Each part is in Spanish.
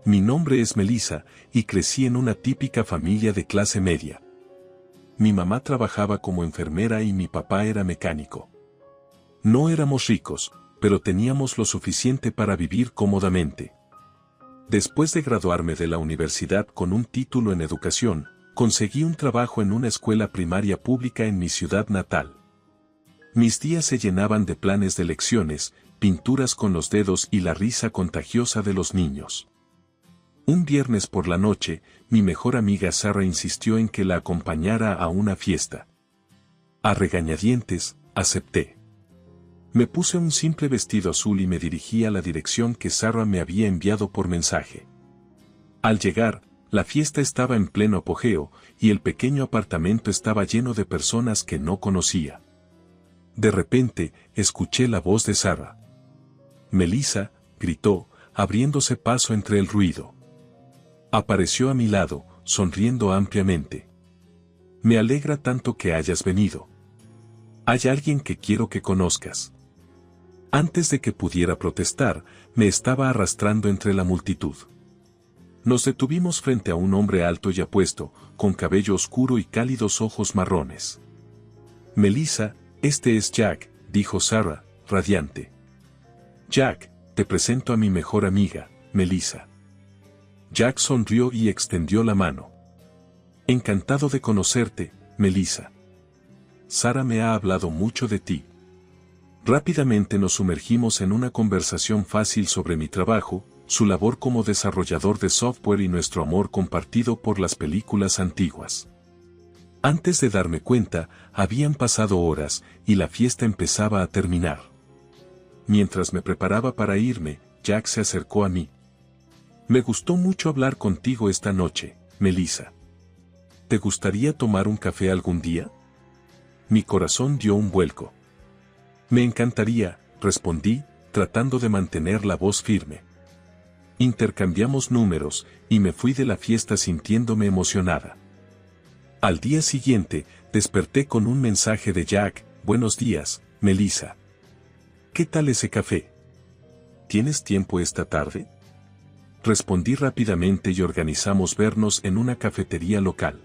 Mi nombre es Melissa, y crecí en una típica familia de clase media. Mi mamá trabajaba como enfermera y mi papá era mecánico. No éramos ricos, pero teníamos lo suficiente para vivir cómodamente. Después de graduarme de la universidad con un título en educación, conseguí un trabajo en una escuela primaria pública en mi ciudad natal. Mis días se llenaban de planes de lecciones, pinturas con los dedos y la risa contagiosa de los niños. Un viernes por la noche, mi mejor amiga Sarah insistió en que la acompañara a una fiesta. A regañadientes, acepté. Me puse un simple vestido azul y me dirigí a la dirección que Sarah me había enviado por mensaje. Al llegar, la fiesta estaba en pleno apogeo, y el pequeño apartamento estaba lleno de personas que no conocía. De repente, escuché la voz de Sarah. «Melissa», gritó, abriéndose paso entre el ruido. Apareció a mi lado, sonriendo ampliamente. «Me alegra tanto que hayas venido. Hay alguien que quiero que conozcas». Antes de que pudiera protestar, me estaba arrastrando entre la multitud. Nos detuvimos frente a un hombre alto y apuesto, con cabello oscuro y cálidos ojos marrones. «Melissa, este es Jack», dijo Sarah, radiante. «Jack, te presento a mi mejor amiga, Melissa». Jack sonrió y extendió la mano. «Encantado de conocerte, Melissa. Sarah me ha hablado mucho de ti». Rápidamente nos sumergimos en una conversación fácil sobre mi trabajo, su labor como desarrollador de software y nuestro amor compartido por las películas antiguas. Antes de darme cuenta, habían pasado horas, y la fiesta empezaba a terminar. Mientras me preparaba para irme, Jack se acercó a mí. «Me gustó mucho hablar contigo esta noche, Melissa. ¿Te gustaría tomar un café algún día?» Mi corazón dio un vuelco. «Me encantaría», respondí, tratando de mantener la voz firme. Intercambiamos números, y me fui de la fiesta sintiéndome emocionada. Al día siguiente, desperté con un mensaje de Jack: «Buenos días, Melissa. ¿Qué tal ese café? ¿Tienes tiempo esta tarde?» Respondí rápidamente y organizamos vernos en una cafetería local.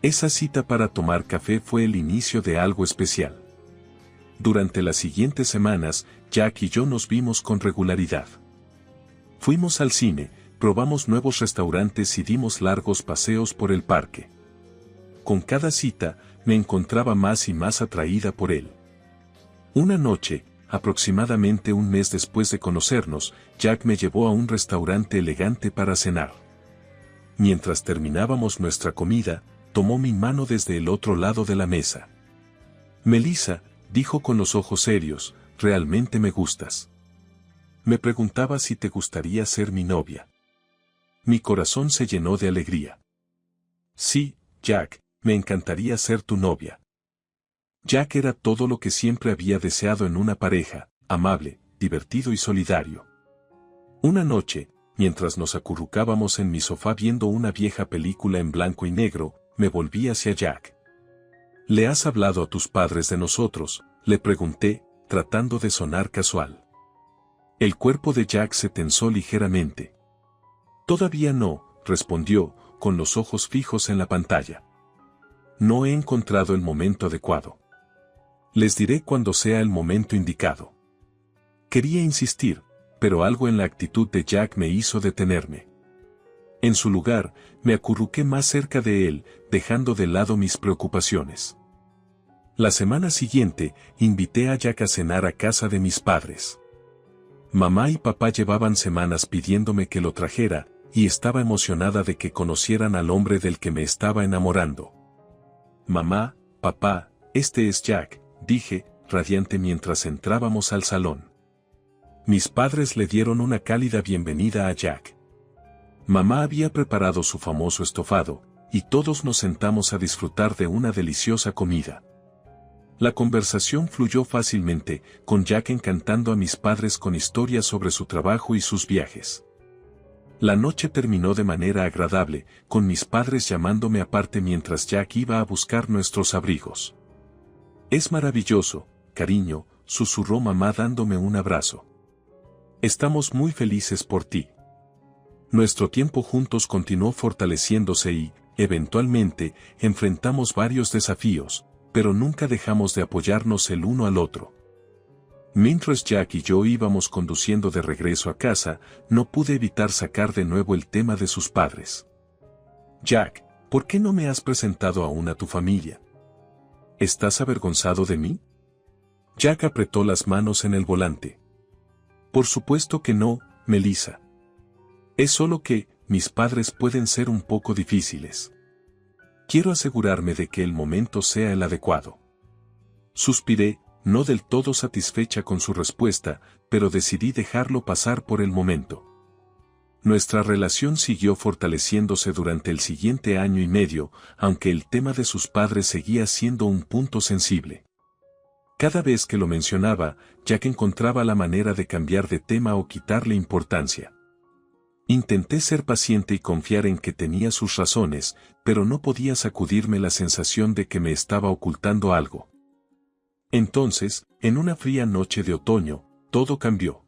Esa cita para tomar café fue el inicio de algo especial. Durante las siguientes semanas, Jack y yo nos vimos con regularidad. Fuimos al cine, probamos nuevos restaurantes y dimos largos paseos por el parque. Con cada cita, me encontraba más y más atraída por él. Una noche, aproximadamente un mes después de conocernos, Jack me llevó a un restaurante elegante para cenar. Mientras terminábamos nuestra comida, tomó mi mano desde el otro lado de la mesa. «Melissa», dijo con los ojos serios, «realmente me gustas. Me preguntaba si te gustaría ser mi novia». Mi corazón se llenó de alegría. «Sí, Jack, me encantaría ser tu novia». Jack era todo lo que siempre había deseado en una pareja: amable, divertido y solidario. Una noche, mientras nos acurrucábamos en mi sofá viendo una vieja película en blanco y negro, me volví hacia Jack. «¿Le has hablado a tus padres de nosotros?», le pregunté, tratando de sonar casual. El cuerpo de Jack se tensó ligeramente. «Todavía no», respondió, con los ojos fijos en la pantalla. «No he encontrado el momento adecuado. Les diré cuando sea el momento indicado». Quería insistir, pero algo en la actitud de Jack me hizo detenerme. En su lugar, me acurruqué más cerca de él, dejando de lado mis preocupaciones. La semana siguiente, invité a Jack a cenar a casa de mis padres. Mamá y papá llevaban semanas pidiéndome que lo trajera, y estaba emocionada de que conocieran al hombre del que me estaba enamorando. «Mamá, papá, este es Jack», dije, radiante mientras entrábamos al salón. Mis padres le dieron una cálida bienvenida a Jack. Mamá había preparado su famoso estofado, y todos nos sentamos a disfrutar de una deliciosa comida. La conversación fluyó fácilmente, con Jack encantando a mis padres con historias sobre su trabajo y sus viajes. La noche terminó de manera agradable, con mis padres llamándome aparte mientras Jack iba a buscar nuestros abrigos. «Es maravilloso, cariño», susurró mamá dándome un abrazo. «Estamos muy felices por ti. Nuestro tiempo juntos continuó fortaleciéndose y, eventualmente, enfrentamos varios desafíos, pero nunca dejamos de apoyarnos el uno al otro. Mientras Jack y yo íbamos conduciendo de regreso a casa, no pude evitar sacar de nuevo el tema de sus padres. Jack, ¿por qué no me has presentado aún a tu familia? ¿Estás avergonzado de mí? Jack apretó las manos en el volante. Por supuesto que no, Melissa. Es solo que, mis padres pueden ser un poco difíciles. Quiero asegurarme de que el momento sea el adecuado. Suspiré, no del todo satisfecha con su respuesta, pero decidí dejarlo pasar por el momento. Nuestra relación siguió fortaleciéndose durante el siguiente año y medio, aunque el tema de sus padres seguía siendo un punto sensible. Cada vez que lo mencionaba, Jack encontraba la manera de cambiar de tema o quitarle importancia. Intenté ser paciente y confiar en que tenía sus razones, pero no podía sacudirme la sensación de que me estaba ocultando algo. Entonces, en una fría noche de otoño, todo cambió.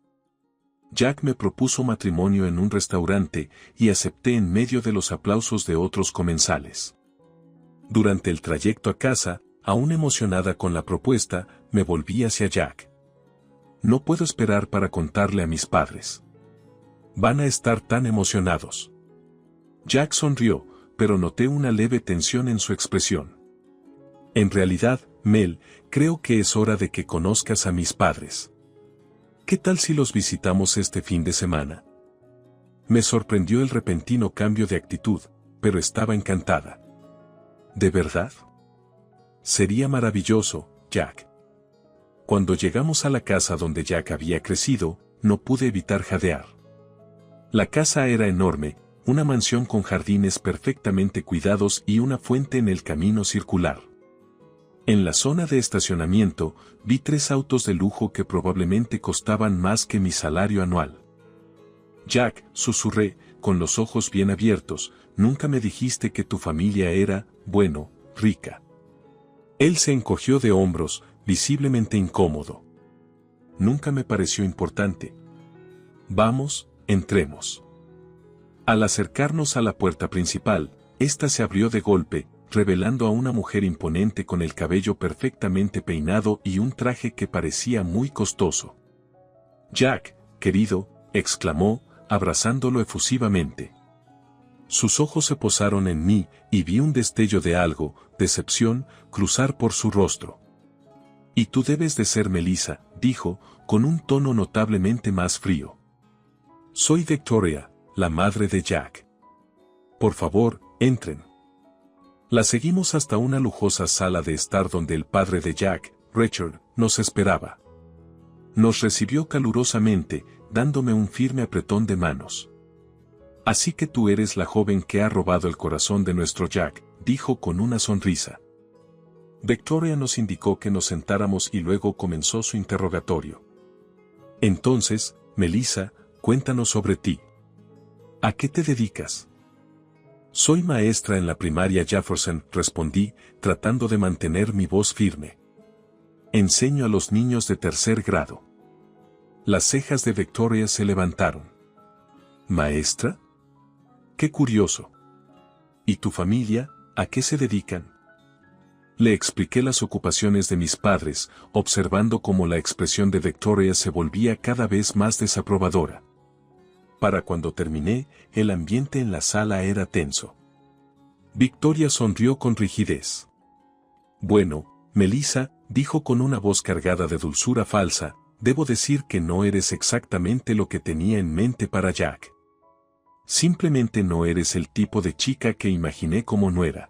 Jack me propuso matrimonio en un restaurante y acepté en medio de los aplausos de otros comensales. Durante el trayecto a casa, aún emocionada con la propuesta, me volví hacia Jack. No puedo esperar para contarle a mis padres. Van a estar tan emocionados. Jack sonrió, pero noté una leve tensión en su expresión. En realidad, Mel, creo que es hora de que conozcas a mis padres. ¿Qué tal si los visitamos este fin de semana? Me sorprendió el repentino cambio de actitud, pero estaba encantada. ¿De verdad? Sería maravilloso, Jack. Cuando llegamos a la casa donde Jack había crecido, no pude evitar jadear. La casa era enorme, una mansión con jardines perfectamente cuidados y una fuente en el camino circular. En la zona de estacionamiento, vi 3 autos de lujo que probablemente costaban más que mi salario anual. Jack, susurré, con los ojos bien abiertos, nunca me dijiste que tu familia era, bueno, rica. Él se encogió de hombros, visiblemente incómodo. Nunca me pareció importante. Vamos, entremos. Al acercarnos a la puerta principal, ésta se abrió de golpe, revelando a una mujer imponente con el cabello perfectamente peinado y un traje que parecía muy costoso. Jack, querido, exclamó, abrazándolo efusivamente. Sus ojos se posaron en mí, y vi un destello de algo, decepción, cruzar por su rostro. Y tú debes de ser Melissa, dijo, con un tono notablemente más frío. Soy Victoria, la madre de Jack. Por favor, entren. La seguimos hasta una lujosa sala de estar donde el padre de Jack, Richard, nos esperaba. Nos recibió calurosamente, dándome un firme apretón de manos. Así que tú eres la joven que ha robado el corazón de nuestro Jack, dijo con una sonrisa. Victoria nos indicó que nos sentáramos y luego comenzó su interrogatorio. Entonces, Melissa, cuéntanos sobre ti. ¿A qué te dedicas? Soy maestra en la primaria Jefferson, respondí, tratando de mantener mi voz firme. Enseño a los niños de 3er grado. Las cejas de Victoria se levantaron. ¿Maestra? ¡Qué curioso! ¿Y tu familia, a qué se dedican? Le expliqué las ocupaciones de mis padres, observando cómo la expresión de Victoria se volvía cada vez más desaprobadora. Para cuando terminé, el ambiente en la sala era tenso. Victoria sonrió con rigidez. Bueno, Melissa, dijo con una voz cargada de dulzura falsa, debo decir que no eres exactamente lo que tenía en mente para Jack. Simplemente no eres el tipo de chica que imaginé como nuera.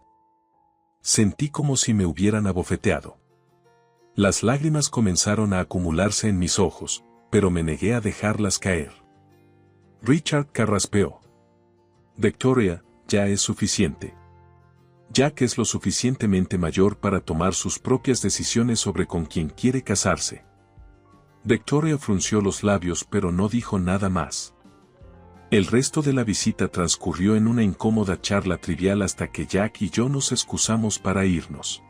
Sentí como si me hubieran abofeteado. Las lágrimas comenzaron a acumularse en mis ojos, pero me negué a dejarlas caer. Richard carraspeó. Victoria, ya es suficiente. Jack es lo suficientemente mayor para tomar sus propias decisiones sobre con quién quiere casarse. Victoria frunció los labios pero no dijo nada más. El resto de la visita transcurrió en una incómoda charla trivial hasta que Jack y yo nos excusamos para irnos.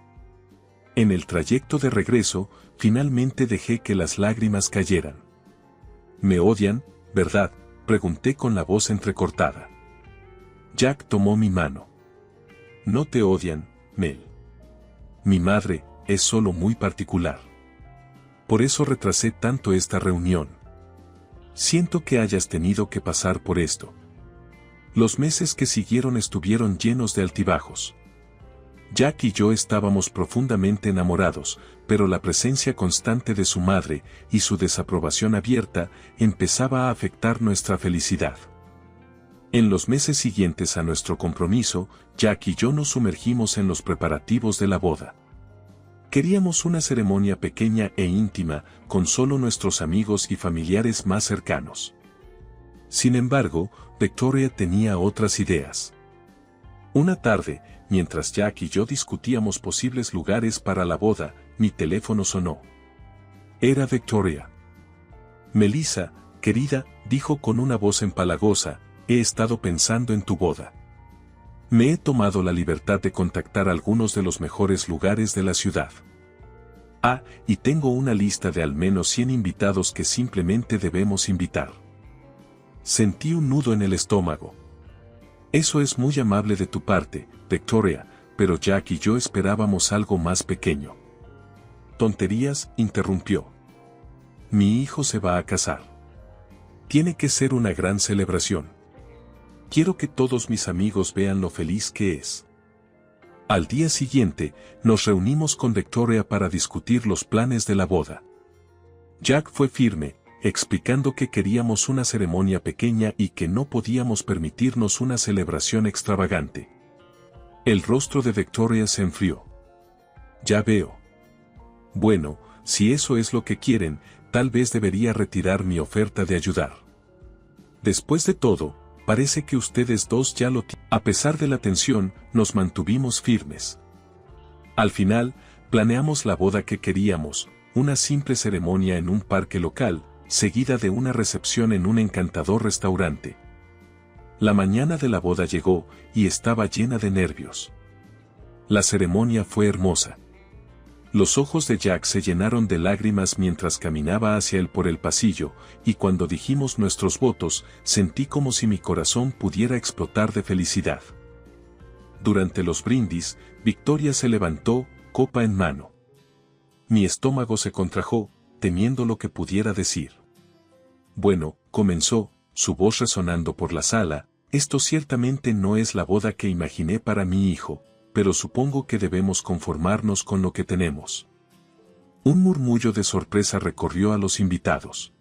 En el trayecto de regreso, finalmente dejé que las lágrimas cayeran. Me odian, ¿verdad? Pregunté con la voz entrecortada. Jack tomó mi mano. No te odian, Mel. Mi madre es solo muy particular. Por eso retrasé tanto esta reunión. Siento que hayas tenido que pasar por esto. Los meses que siguieron estuvieron llenos de altibajos. Jack y yo estábamos profundamente enamorados, pero la presencia constante de su madre y su desaprobación abierta empezaba a afectar nuestra felicidad. En los meses siguientes a nuestro compromiso, Jack y yo nos sumergimos en los preparativos de la boda. Queríamos una ceremonia pequeña e íntima, con solo nuestros amigos y familiares más cercanos. Sin embargo, Victoria tenía otras ideas. Una tarde, mientras Jack y yo discutíamos posibles lugares para la boda, mi teléfono sonó. Era Victoria. Melissa, querida, dijo con una voz empalagosa, he estado pensando en tu boda. Me he tomado la libertad de contactar algunos de los mejores lugares de la ciudad. Y tengo una lista de al menos 100 invitados que simplemente debemos invitar. Sentí un nudo en el estómago. Eso es muy amable de tu parte, Victoria, pero Jack y yo esperábamos algo más pequeño. Tonterías, interrumpió. Mi hijo se va a casar. Tiene que ser una gran celebración. Quiero que todos mis amigos vean lo feliz que es. Al día siguiente, nos reunimos con Victoria para discutir los planes de la boda. Jack fue firme, explicando que queríamos una ceremonia pequeña y que no podíamos permitirnos una celebración extravagante. El rostro de Victoria se enfrió. Ya veo. Bueno, si eso es lo que quieren, tal vez debería retirar mi oferta de ayudar. Después de todo, parece que ustedes dos ya lo tienen. A pesar de la tensión, nos mantuvimos firmes. Al final, planeamos la boda que queríamos, una simple ceremonia en un parque local, seguida de una recepción en un encantador restaurante. La mañana de la boda llegó, y estaba llena de nervios. La ceremonia fue hermosa. Los ojos de Jack se llenaron de lágrimas mientras caminaba hacia él por el pasillo, y cuando dijimos nuestros votos, sentí como si mi corazón pudiera explotar de felicidad. Durante los brindis, Victoria se levantó, copa en mano. Mi estómago se contrajo, temiendo lo que pudiera decir. Bueno, comenzó, su voz resonando por la sala, esto ciertamente no es la boda que imaginé para mi hijo, pero supongo que debemos conformarnos con lo que tenemos. Un murmullo de sorpresa recorrió a los invitados.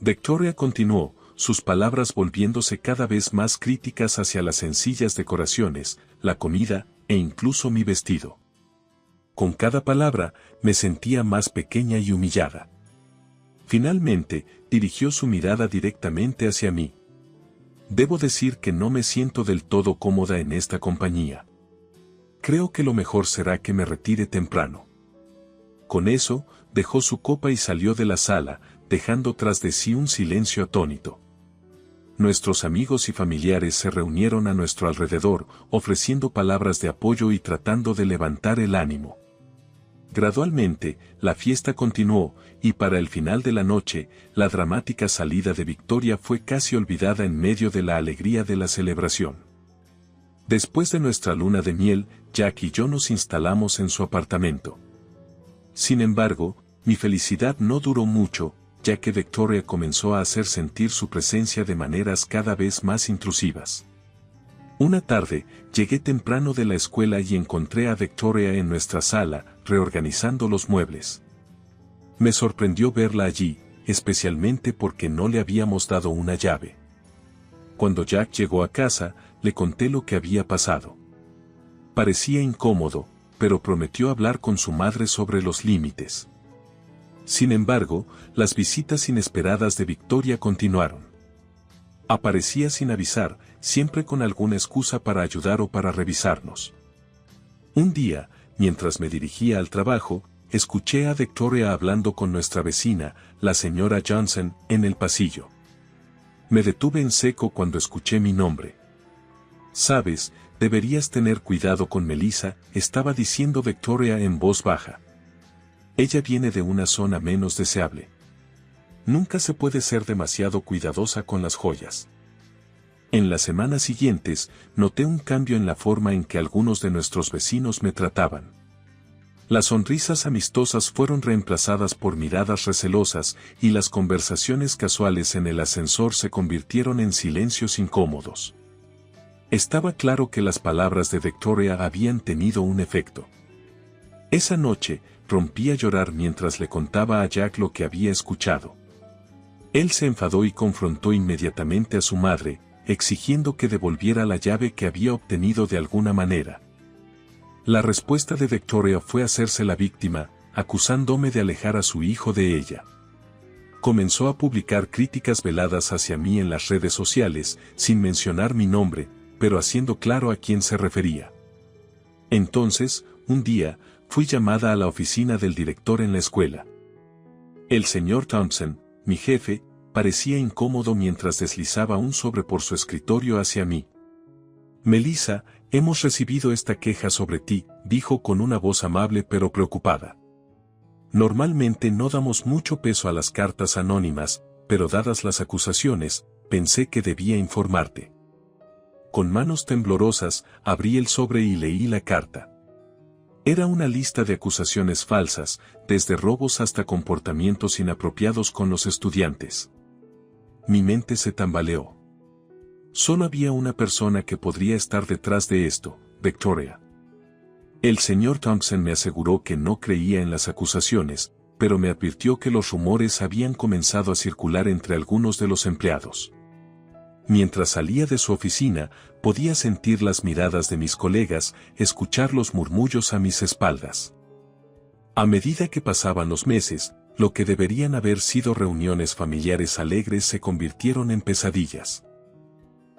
Victoria continuó, sus palabras volviéndose cada vez más críticas hacia las sencillas decoraciones, la comida, e incluso mi vestido. Con cada palabra, me sentía más pequeña y humillada. Finalmente, dirigió su mirada directamente hacia mí. Debo decir que no me siento del todo cómoda en esta compañía. Creo que lo mejor será que me retire temprano. Con eso, dejó su copa y salió de la sala, dejando tras de sí un silencio atónito. Nuestros amigos y familiares se reunieron a nuestro alrededor, ofreciendo palabras de apoyo y tratando de levantar el ánimo. Gradualmente, la fiesta continuó, y para el final de la noche, la dramática salida de Victoria fue casi olvidada en medio de la alegría de la celebración. Después de nuestra luna de miel, Jack y yo nos instalamos en su apartamento. Sin embargo, mi felicidad no duró mucho, ya que Victoria comenzó a hacer sentir su presencia de maneras cada vez más intrusivas. Una tarde, llegué temprano de la escuela y encontré a Victoria en nuestra sala, reorganizando los muebles. Me sorprendió verla allí, especialmente porque no le habíamos dado una llave. Cuando Jack llegó a casa, le conté lo que había pasado. Parecía incómodo, pero prometió hablar con su madre sobre los límites. Sin embargo, las visitas inesperadas de Victoria continuaron. Aparecía sin avisar, siempre con alguna excusa para ayudar o para revisarnos. Un día, mientras me dirigía al trabajo, escuché a Victoria hablando con nuestra vecina, la señora Johnson, en el pasillo. Me detuve en seco cuando escuché mi nombre. Sabes, deberías tener cuidado con Melissa, estaba diciendo Victoria en voz baja. Ella viene de una zona menos deseable. Nunca se puede ser demasiado cuidadosa con las joyas. En las semanas siguientes, noté un cambio en la forma en que algunos de nuestros vecinos me trataban. Las sonrisas amistosas fueron reemplazadas por miradas recelosas y las conversaciones casuales en el ascensor se convirtieron en silencios incómodos. Estaba claro que las palabras de Victoria habían tenido un efecto. Esa noche, rompí a llorar mientras le contaba a Jack lo que había escuchado. Él se enfadó y confrontó inmediatamente a su madre, exigiendo que devolviera la llave que había obtenido de alguna manera. La respuesta de Victoria fue hacerse la víctima, acusándome de alejar a su hijo de ella. Comenzó a publicar críticas veladas hacia mí en las redes sociales, sin mencionar mi nombre, pero haciendo claro a quién se refería. Entonces, un día, fui llamada a la oficina del director en la escuela. El señor Thompson, mi jefe, parecía incómodo mientras deslizaba un sobre por su escritorio hacia mí. Melissa, hemos recibido esta queja sobre ti, dijo con una voz amable pero preocupada. Normalmente no damos mucho peso a las cartas anónimas, pero dadas las acusaciones, pensé que debía informarte. Con manos temblorosas, abrí el sobre y leí la carta. Era una lista de acusaciones falsas, desde robos hasta comportamientos inapropiados con los estudiantes. Mi mente se tambaleó. Solo había una persona que podría estar detrás de esto, Victoria. El señor Thompson me aseguró que no creía en las acusaciones, pero me advirtió que los rumores habían comenzado a circular entre algunos de los empleados. Mientras salía de su oficina, podía sentir las miradas de mis colegas, escuchar los murmullos a mis espaldas. A medida que pasaban los meses, lo que deberían haber sido reuniones familiares alegres se convirtieron en pesadillas.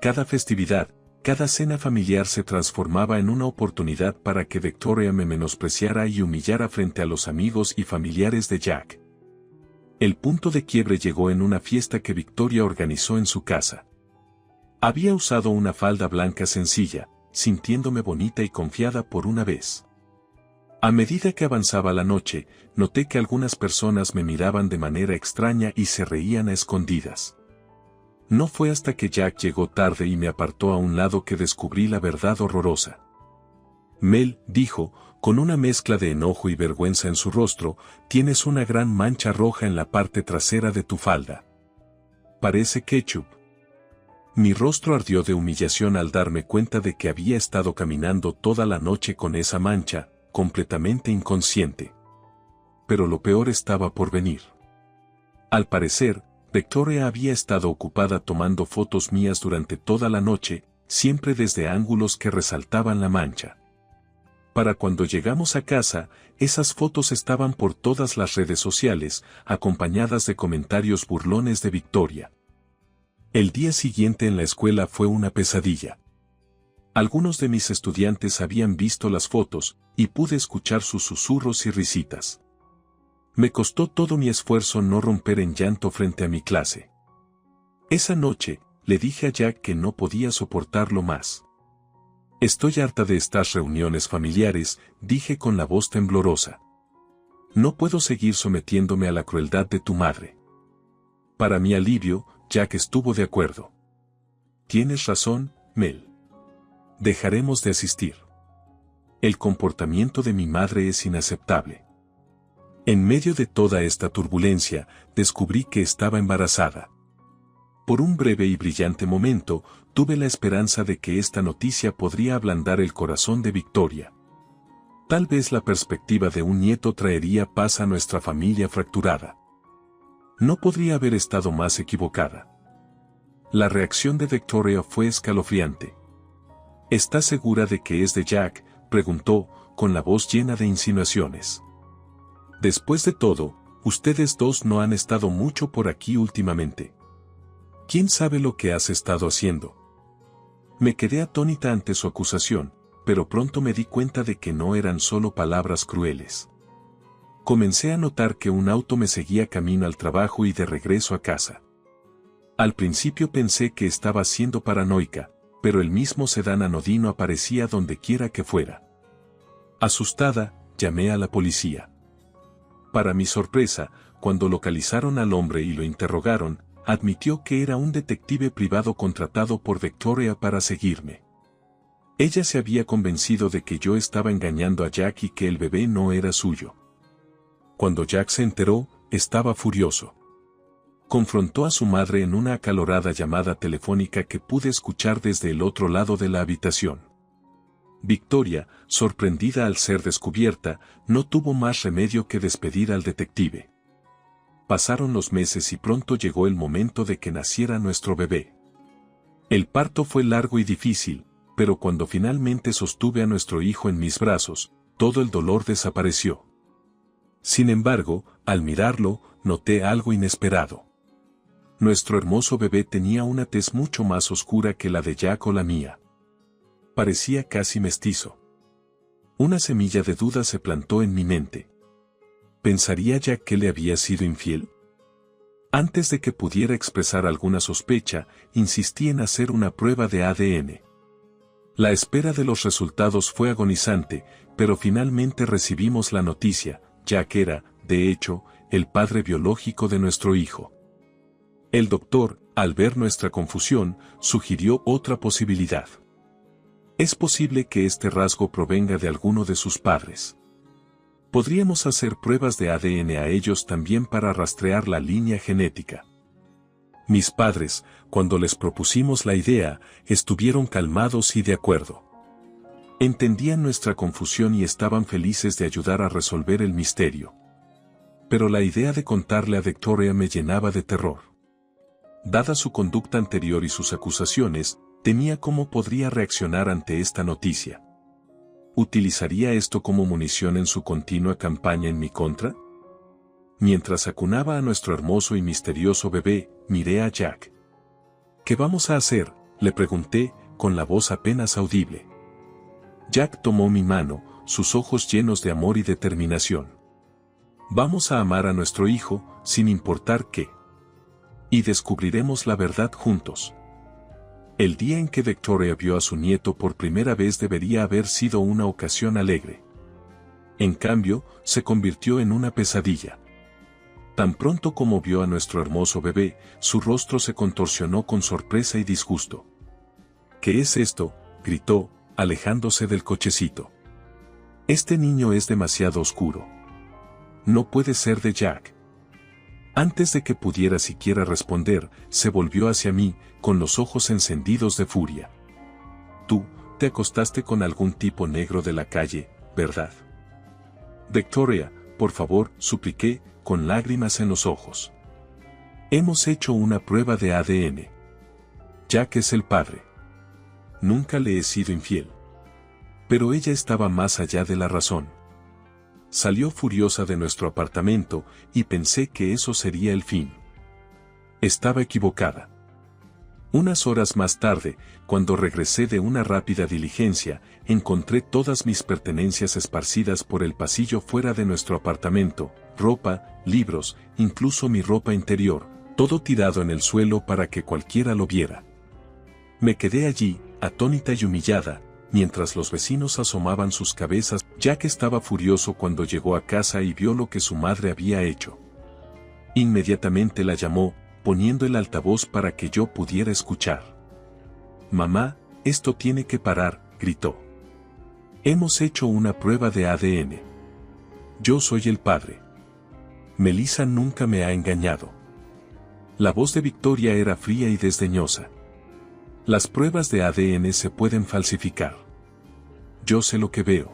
Cada festividad, cada cena familiar se transformaba en una oportunidad para que Victoria me menospreciara y humillara frente a los amigos y familiares de Jack. El punto de quiebre llegó en una fiesta que Victoria organizó en su casa. Había usado una falda blanca sencilla, sintiéndome bonita y confiada por una vez. A medida que avanzaba la noche, noté que algunas personas me miraban de manera extraña y se reían a escondidas. No fue hasta que Jack llegó tarde y me apartó a un lado que descubrí la verdad horrorosa. Mel, dijo, con una mezcla de enojo y vergüenza en su rostro, tienes una gran mancha roja en la parte trasera de tu falda. Parece ketchup. Mi rostro ardió de humillación al darme cuenta de que había estado caminando toda la noche con esa mancha, completamente inconsciente. Pero lo peor estaba por venir. Al parecer, Victoria había estado ocupada tomando fotos mías durante toda la noche, siempre desde ángulos que resaltaban la mancha. Para cuando llegamos a casa, esas fotos estaban por todas las redes sociales, acompañadas de comentarios burlones de Victoria. El día siguiente en la escuela fue una pesadilla. Algunos de mis estudiantes habían visto las fotos, y pude escuchar sus susurros y risitas. Me costó todo mi esfuerzo no romper en llanto frente a mi clase. Esa noche, le dije a Jack que no podía soportarlo más. Estoy harta de estas reuniones familiares, dije con la voz temblorosa. No puedo seguir sometiéndome a la crueldad de tu madre. Para mi alivio, Jack estuvo de acuerdo. Tienes razón, Mel. Dejaremos de asistir. El comportamiento de mi madre es inaceptable. En medio de toda esta turbulencia, descubrí que estaba embarazada. Por un breve y brillante momento, tuve la esperanza de que esta noticia podría ablandar el corazón de Victoria. Tal vez la perspectiva de un nieto traería paz a nuestra familia fracturada. No podría haber estado más equivocada. La reacción de Victoria fue escalofriante. ¿Estás segura de que es de Jack?, preguntó, con la voz llena de insinuaciones. Después de todo, ustedes dos no han estado mucho por aquí últimamente. ¿Quién sabe lo que has estado haciendo? Me quedé atónita ante su acusación, pero pronto me di cuenta de que no eran solo palabras crueles. Comencé a notar que un auto me seguía camino al trabajo y de regreso a casa. Al principio pensé que estaba siendo paranoica, pero el mismo sedán anodino aparecía donde quiera que fuera. Asustada, llamé a la policía. Para mi sorpresa, cuando localizaron al hombre y lo interrogaron, admitió que era un detective privado contratado por Victoria para seguirme. Ella se había convencido de que yo estaba engañando a Jack y que el bebé no era suyo. Cuando Jack se enteró, estaba furioso. Confrontó a su madre en una acalorada llamada telefónica que pude escuchar desde el otro lado de la habitación. Victoria, sorprendida al ser descubierta, no tuvo más remedio que despedir al detective. Pasaron los meses y pronto llegó el momento de que naciera nuestro bebé. El parto fue largo y difícil, pero cuando finalmente sostuve a nuestro hijo en mis brazos, todo el dolor desapareció. Sin embargo, al mirarlo, noté algo inesperado. Nuestro hermoso bebé tenía una tez mucho más oscura que la de Jack o la mía. Parecía casi mestizo. Una semilla de duda se plantó en mi mente. ¿Pensaría Jack que le había sido infiel? Antes de que pudiera expresar alguna sospecha, insistí en hacer una prueba de ADN. La espera de los resultados fue agonizante, pero finalmente recibimos la noticia: Jack era, de hecho, el padre biológico de nuestro hijo. El doctor, al ver nuestra confusión, sugirió otra posibilidad. Es posible que este rasgo provenga de alguno de sus padres. Podríamos hacer pruebas de ADN a ellos también para rastrear la línea genética. Mis padres, cuando les propusimos la idea, estuvieron calmados y de acuerdo. Entendían nuestra confusión y estaban felices de ayudar a resolver el misterio. Pero la idea de contarle a Victoria me llenaba de terror. Dada su conducta anterior y sus acusaciones, temía cómo podría reaccionar ante esta noticia. ¿Utilizaría esto como munición en su continua campaña en mi contra? Mientras acunaba a nuestro hermoso y misterioso bebé, miré a Jack. ¿Qué vamos a hacer?, le pregunté, con la voz apenas audible. Jack tomó mi mano, sus ojos llenos de amor y determinación. Vamos a amar a nuestro hijo, sin importar qué. Y descubriremos la verdad juntos. El día en que Victoria vio a su nieto por primera vez debería haber sido una ocasión alegre. En cambio, se convirtió en una pesadilla. Tan pronto como vio a nuestro hermoso bebé, su rostro se contorsionó con sorpresa y disgusto. ¿Qué es esto?, gritó, alejándose del cochecito. Este niño es demasiado oscuro. No puede ser de Jack. Antes de que pudiera siquiera responder, se volvió hacia mí, con los ojos encendidos de furia. Tú, te acostaste con algún tipo negro de la calle, ¿verdad? Victoria, por favor, supliqué, con lágrimas en los ojos. Hemos hecho una prueba de ADN. Jack es el padre. Nunca le he sido infiel. Pero ella estaba más allá de la razón. Salió furiosa de nuestro apartamento y pensé que eso sería el fin. Estaba equivocada. Unas horas más tarde, cuando regresé de una rápida diligencia, encontré todas mis pertenencias esparcidas por el pasillo fuera de nuestro apartamento, ropa, libros, incluso mi ropa interior, todo tirado en el suelo para que cualquiera lo viera. Me quedé allí, atónita y humillada, mientras los vecinos asomaban sus cabezas. Jack estaba furioso cuando llegó a casa y vio lo que su madre había hecho. Inmediatamente la llamó, poniendo el altavoz para que yo pudiera escuchar. «Mamá, esto tiene que parar», gritó. «Hemos hecho una prueba de ADN. Yo soy el padre. Melissa nunca me ha engañado». La voz de Victoria era fría y desdeñosa. «Las pruebas de ADN se pueden falsificar. Yo sé lo que veo».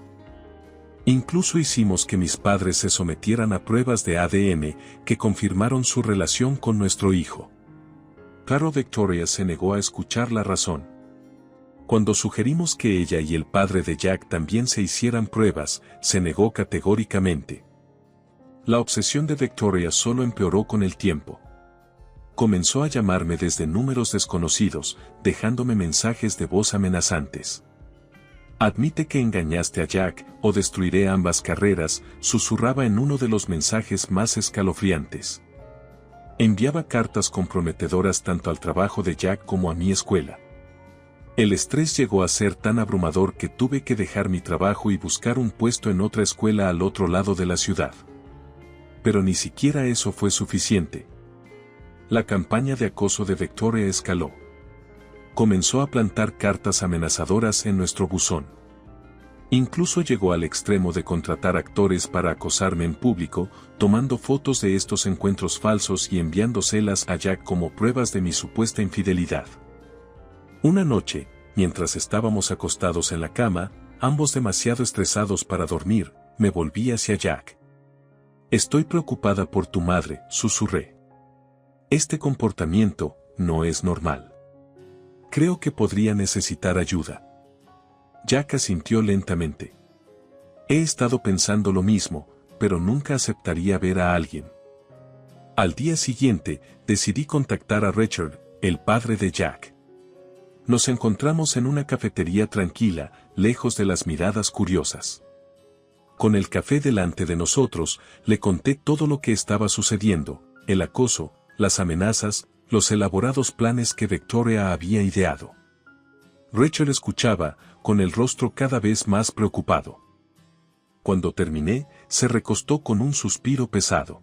Incluso hicimos que mis padres se sometieran a pruebas de ADN que confirmaron su relación con nuestro hijo. Claro, Victoria se negó a escuchar la razón. Cuando sugerimos que ella y el padre de Jack también se hicieran pruebas, se negó categóricamente. La obsesión de Victoria solo empeoró con el tiempo. Comenzó a llamarme desde números desconocidos, dejándome mensajes de voz amenazantes. «Admite que engañaste a Jack, o destruiré ambas carreras», susurraba en uno de los mensajes más escalofriantes. Enviaba cartas comprometedoras tanto al trabajo de Jack como a mi escuela. El estrés llegó a ser tan abrumador que tuve que dejar mi trabajo y buscar un puesto en otra escuela al otro lado de la ciudad. Pero ni siquiera eso fue suficiente. La campaña de acoso de Victoria escaló. Comenzó a plantar cartas amenazadoras en nuestro buzón. Incluso llegó al extremo de contratar actores para acosarme en público, tomando fotos de estos encuentros falsos y enviándoselas a Jack como pruebas de mi supuesta infidelidad. Una noche, mientras estábamos acostados en la cama, ambos demasiado estresados para dormir, me volví hacia Jack. «Estoy preocupada por tu madre», susurré. «Este comportamiento no es normal. Creo que podría necesitar ayuda». Jack asintió lentamente. «He estado pensando lo mismo, pero nunca aceptaría ver a alguien». Al día siguiente, decidí contactar a Richard, el padre de Jack. Nos encontramos en una cafetería tranquila, lejos de las miradas curiosas. Con el café delante de nosotros, le conté todo lo que estaba sucediendo, el acoso, las amenazas, los elaborados planes que Victoria había ideado. Richard escuchaba, con el rostro cada vez más preocupado. Cuando terminé, se recostó con un suspiro pesado.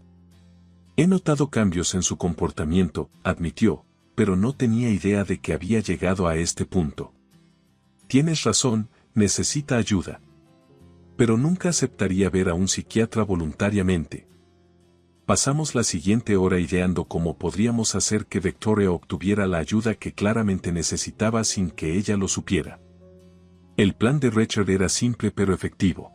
«He notado cambios en su comportamiento», admitió, pero no tenía idea de que había llegado a este punto. «Tienes razón, necesita ayuda. Pero nunca aceptaría ver a un psiquiatra voluntariamente». Pasamos la siguiente hora ideando cómo podríamos hacer que Victoria obtuviera la ayuda que claramente necesitaba sin que ella lo supiera. El plan de Richard era simple pero efectivo.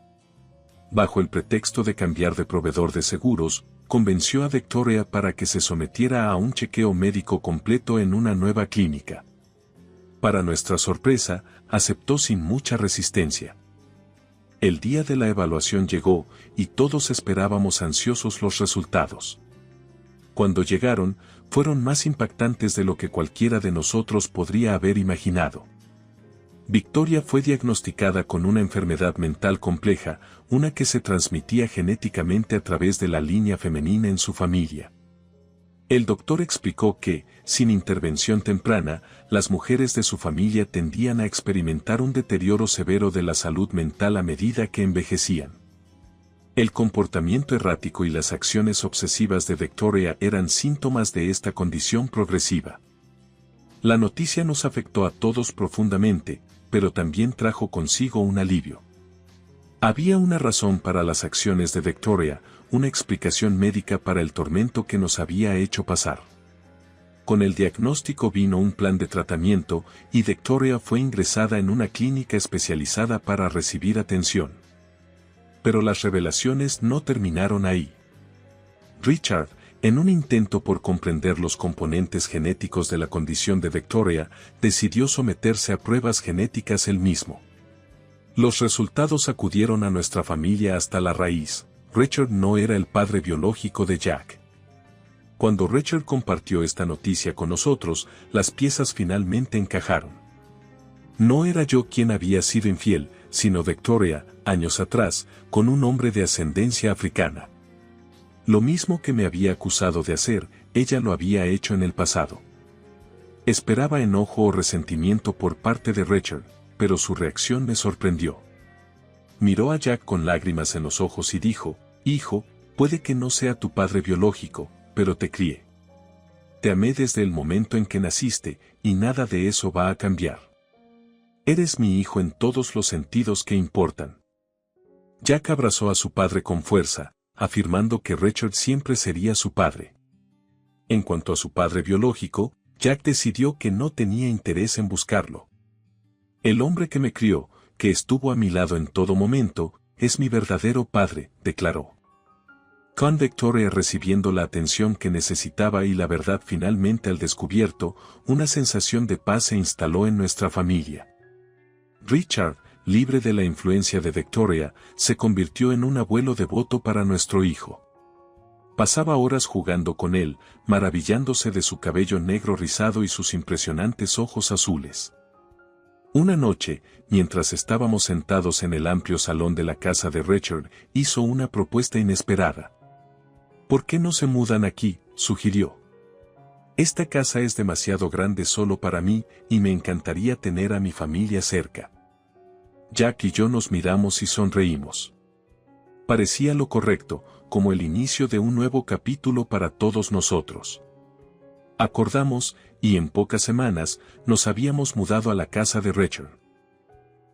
Bajo el pretexto de cambiar de proveedor de seguros, convenció a Victoria para que se sometiera a un chequeo médico completo en una nueva clínica. Para nuestra sorpresa, aceptó sin mucha resistencia. El día de la evaluación llegó, y todos esperábamos ansiosos los resultados. Cuando llegaron, fueron más impactantes de lo que cualquiera de nosotros podría haber imaginado. Victoria fue diagnosticada con una enfermedad mental compleja, una que se transmitía genéticamente a través de la línea femenina en su familia. El doctor explicó que, sin intervención temprana, las mujeres de su familia tendían a experimentar un deterioro severo de la salud mental a medida que envejecían. El comportamiento errático y las acciones obsesivas de Victoria eran síntomas de esta condición progresiva. La noticia nos afectó a todos profundamente, pero también trajo consigo un alivio. Había una razón para las acciones de Victoria, una explicación médica para el tormento que nos había hecho pasar. Con el diagnóstico vino un plan de tratamiento, y Victoria fue ingresada en una clínica especializada para recibir atención. Pero las revelaciones no terminaron ahí. Richard, en un intento por comprender los componentes genéticos de la condición de Victoria, decidió someterse a pruebas genéticas él mismo. Los resultados sacudieron a nuestra familia hasta la raíz. Richard no era el padre biológico de Jack. Cuando Richard compartió esta noticia con nosotros, las piezas finalmente encajaron. No era yo quien había sido infiel, sino Victoria, años atrás, con un hombre de ascendencia africana. Lo mismo que me había acusado de hacer, ella lo había hecho en el pasado. Esperaba enojo o resentimiento por parte de Richard, pero su reacción me sorprendió. Miró a Jack con lágrimas en los ojos y dijo: «Hijo, puede que no sea tu padre biológico, pero te crié. Te amé desde el momento en que naciste, y nada de eso va a cambiar. Eres mi hijo en todos los sentidos que importan». Jack abrazó a su padre con fuerza, afirmando que Richard siempre sería su padre. En cuanto a su padre biológico, Jack decidió que no tenía interés en buscarlo. «El hombre que me crió, que estuvo a mi lado en todo momento, es mi verdadero padre», declaró. Con Victoria recibiendo la atención que necesitaba y la verdad finalmente al descubierto, una sensación de paz se instaló en nuestra familia. Richard, libre de la influencia de Victoria, se convirtió en un abuelo devoto para nuestro hijo. Pasaba horas jugando con él, maravillándose de su cabello negro rizado y sus impresionantes ojos azules. Una noche, mientras estábamos sentados en el amplio salón de la casa de Richard, hizo una propuesta inesperada. «¿Por qué no se mudan aquí?», sugirió. «Esta casa es demasiado grande solo para mí, y me encantaría tener a mi familia cerca». Jack y yo nos miramos y sonreímos. Parecía lo correcto, como el inicio de un nuevo capítulo para todos nosotros. Acordamos, y en pocas semanas, nos habíamos mudado a la casa de Rachel.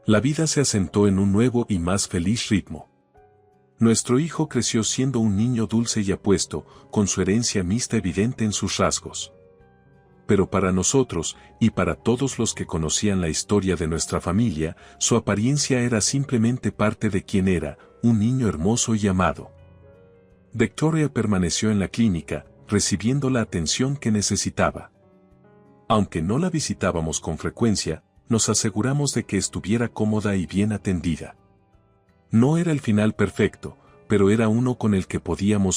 La vida se asentó en un nuevo y más feliz ritmo. Nuestro hijo creció siendo un niño dulce y apuesto, con su herencia mixta evidente en sus rasgos. Pero para nosotros, y para todos los que conocían la historia de nuestra familia, su apariencia era simplemente parte de quien era, un niño hermoso y amado. Victoria permaneció en la clínica, recibiendo la atención que necesitaba. Aunque no la visitábamos con frecuencia, nos aseguramos de que estuviera cómoda y bien atendida. No era el final perfecto, pero era uno con el que podíamos